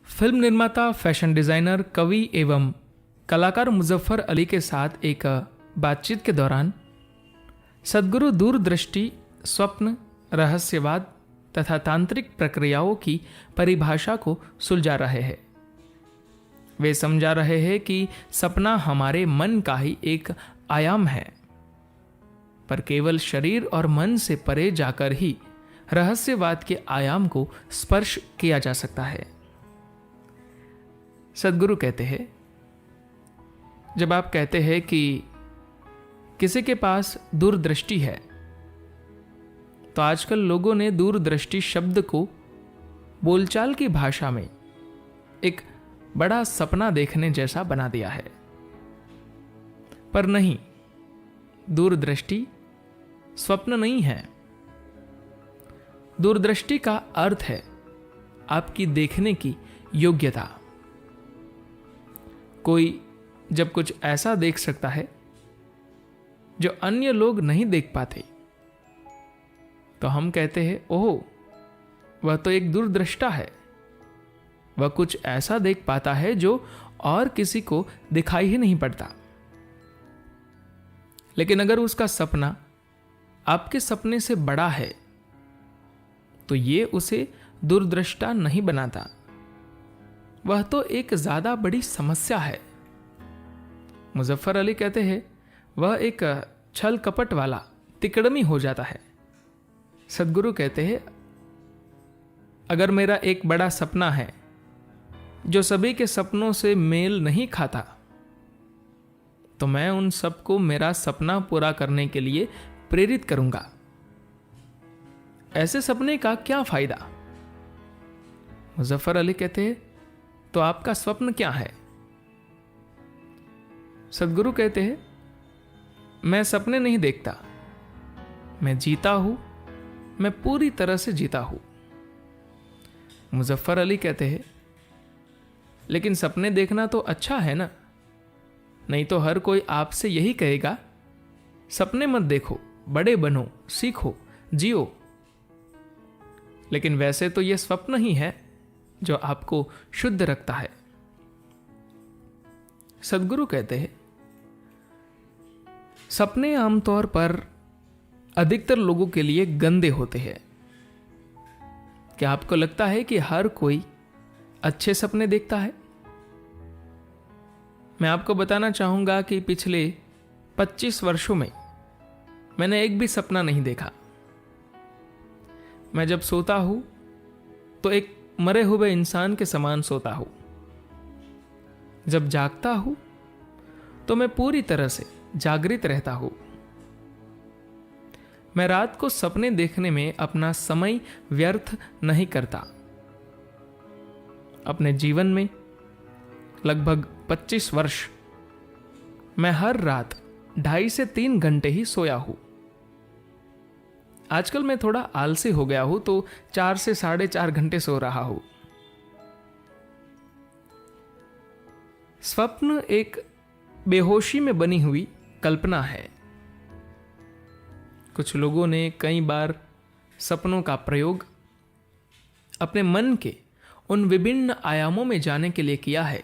Film निर्माता, fashion designer, कवि एवं कलाकार मुजफ्फर अली के साथ एक बातचीत के दौरान सद्गुरु दूरदृष्टि, स्वप्न, रहस्यवाद तथा तांत्रिक प्रक्रियाओं की परिभाषा को सुलझा रहे हैं। वे समझा रहे हैं कि सपना हमारे मन का ही एक आयाम है, पर केवल शरीर और मन से परे जाकर ही रहस्यवाद के आयाम को स्पर्श किया जा सकता है। सद्गुरु कहते हैं, जब आप कहते हैं कि किसी के पास दूरदृष्टि है, तो आजकल लोगों ने दूरदृष्टि शब्द को बोलचाल की भाषा में एक बड़ा सपना देखने जैसा बना दिया है। पर नहीं, दूरदृष्टि स्वप्न नहीं है। दूरदृष्टि का अर्थ है आपकी देखने की योग्यता। कोई जब कुछ ऐसा देख सकता है जो अन्य लोग नहीं देख पाते, तो हम कहते हैं, ओह, वह तो एक दूरदृष्टा है। वह कुछ ऐसा देख पाता है जो और किसी को दिखाई ही नहीं पड़ता। लेकिन अगर उसका सपना आपके सपने से बड़ा है, तो ये उसे दूरदृष्टा नहीं बनाता। वह तो एक ज्यादा बड़ी समस्या है। मुजफ्फर अली कहते हैं, वह एक छल कपट वाला तिकड़मी हो जाता है। सद्गुरु कहते हैं, अगर मेरा एक बड़ा सपना है जो सभी के सपनों से मेल नहीं खाता, तो मैं उन सबको मेरा सपना पूरा करने के लिए प्रेरित करूंगा। ऐसे सपने का क्या फायदा? मुजफ्फर अली कहते हैं, तो आपका स्वप्न क्या है? सद्गुरु कहते हैं, मैं सपने नहीं देखता, मैं जीता हूं, मैं पूरी तरह से जीता हूं। मुजफ्फर अली कहते हैं, लेकिन सपने देखना तो अच्छा है ना, नहीं तो हर कोई आपसे यही कहेगा, सपने मत देखो, बड़े बनो, सीखो, जियो। लेकिन वैसे तो यह स्वप्न ही है जो आपको शुद्ध रखता है। सद्गुरु कहते हैं, सपने आमतौर पर अधिकतर लोगों के लिए गंदे होते हैं। क्या आपको लगता है कि हर कोई अच्छे सपने देखता है? मैं आपको बताना चाहूंगा कि पिछले 25 वर्षों में मैंने एक भी सपना नहीं देखा। मैं जब सोता हूं तो एक मरे हुए इंसान के समान सोता हूं। जब जागता हूं तो मैं पूरी तरह से जागृत रहता हूं। मैं रात को सपने देखने में अपना समय व्यर्थ नहीं करता। अपने जीवन में लगभग 25 वर्ष मैं हर रात 2.5 से 3 घंटे ही सोया हूं। आजकल मैं थोड़ा आलसी हो गया हूं, तो 4 से 4.5 घंटे सो रहा हूं। स्वप्न एक बेहोशी में बनी हुई कल्पना है। कुछ लोगों ने कई बार सपनों का प्रयोग अपने मन के उन विभिन्न आयामों में जाने के लिए किया है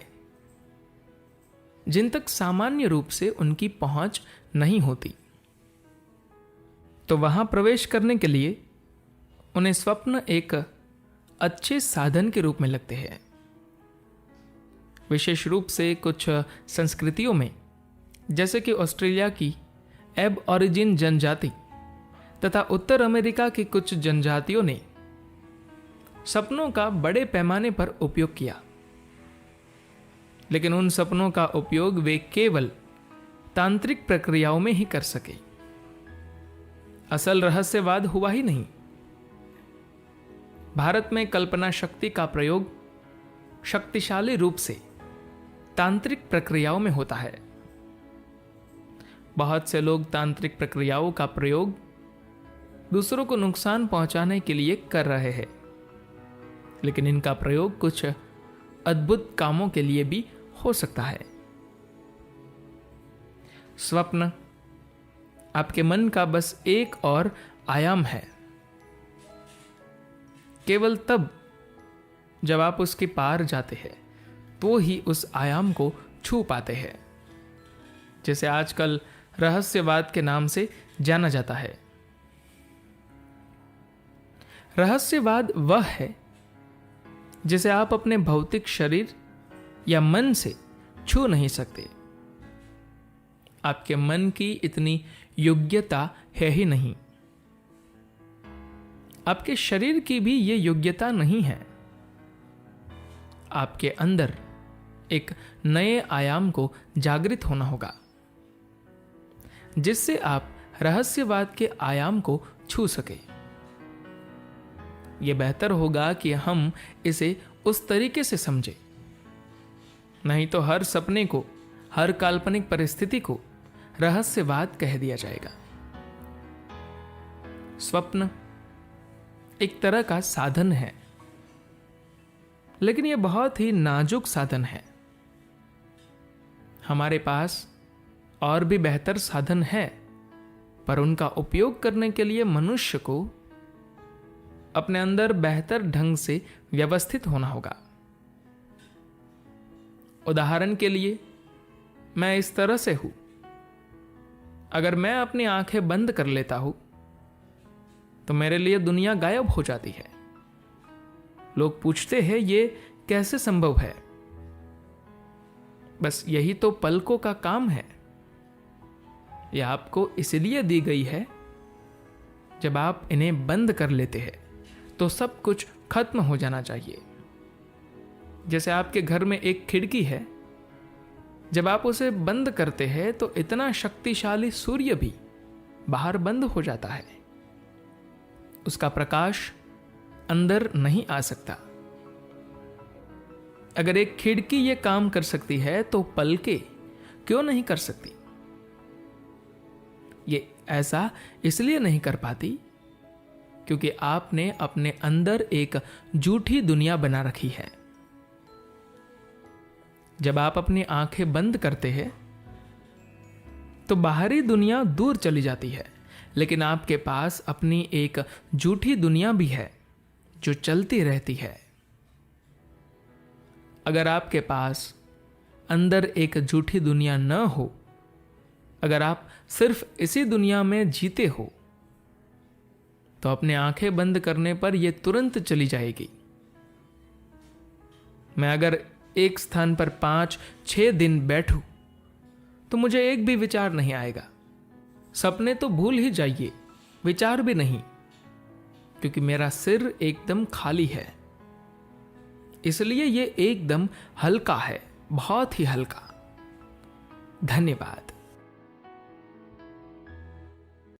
जिन तक सामान्य रूप से उनकी पहुंच नहीं होती। तो वहां प्रवेश करने के लिए उन्हें स्वप्न एक अच्छे साधन के रूप में लगते हैं। विशेष रूप से कुछ संस्कृतियों में, जैसे कि ऑस्ट्रेलिया की एब ओरिजिन जनजाति तथा उत्तर अमेरिका की कुछ जनजातियों ने सपनों का बड़े पैमाने पर उपयोग किया। लेकिन उन सपनों का उपयोग वे केवल तांत्रिक प्रक्रियाओं में ही कर सके। असल रहस्यवाद हुआ ही नहीं। भारत में कल्पना शक्ति का प्रयोग शक्तिशाली रूप से तांत्रिक प्रक्रियाओं में होता है। बहुत से लोग तांत्रिक प्रक्रियाओं का प्रयोग दूसरों को नुकसान पहुंचाने के लिए कर रहे हैं, लेकिन इनका प्रयोग कुछ अद्भुत कामों के लिए भी हो सकता है। स्वप्न आपके मन का बस एक और आयाम है। केवल तब जब आप उसके पार जाते हैं तो ही उस आयाम को छू पाते हैं, जिसे आजकल रहस्यवाद के नाम से जाना जाता है। रहस्यवाद वह है जिसे आप अपने भौतिक शरीर या मन से छू नहीं सकते। आपके मन की इतनी योग्यता है ही नहीं, आपके शरीर की भी ये योग्यता नहीं है। आपके अंदर एक नए आयाम को जागृत होना होगा, जिससे आप रहस्यवाद के आयाम को छू सके। यह बेहतर होगा कि हम इसे उस तरीके से समझें, नहीं तो हर सपने को, हर काल्पनिक परिस्थिति को रहस्यवाद कह दिया जाएगा। स्वप्न एक तरह का साधन है, लेकिन यह बहुत ही नाजुक साधन है। हमारे पास और भी बेहतर साधन है, पर उनका उपयोग करने के लिए मनुष्य को अपने अंदर बेहतर ढंग से व्यवस्थित होना होगा। उदाहरण के लिए मैं इस तरह से हूं, अगर मैं अपनी आंखें बंद कर लेता हूं तो मेरे लिए दुनिया गायब हो जाती है। लोग पूछते हैं ये कैसे संभव है? बस यही तो पलकों का काम है। यह आपको इसलिए दी गई है, जब आप इन्हें बंद कर लेते हैं तो सब कुछ खत्म हो जाना चाहिए। जैसे आपके घर में एक खिड़की है, जब आप उसे बंद करते हैं तो इतना शक्तिशाली सूर्य भी बाहर बंद हो जाता है, उसका प्रकाश अंदर नहीं आ सकता। अगर एक खिड़की यह काम कर सकती है तो पलकें क्यों नहीं कर सकती? ये ऐसा इसलिए नहीं कर पाती क्योंकि आपने अपने अंदर एक झूठी दुनिया बना रखी है। जब आप अपनी आंखें बंद करते हैं तो बाहरी दुनिया दूर चली जाती है, लेकिन आपके पास अपनी एक झूठी दुनिया भी है जो चलती रहती है। अगर आपके पास अंदर एक झूठी दुनिया न हो, अगर आप सिर्फ इसी दुनिया में जीते हो, तो अपने आंखें बंद करने पर यह तुरंत चली जाएगी। मैं अगर एक स्थान पर 5-6 दिन बैठूं तो मुझे एक भी विचार नहीं आएगा। सपने तो भूल ही जाइए, विचार भी नहीं, क्योंकि मेरा सिर एकदम खाली है। इसलिए यह एकदम हल्का है, बहुत ही हल्का। धन्यवाद।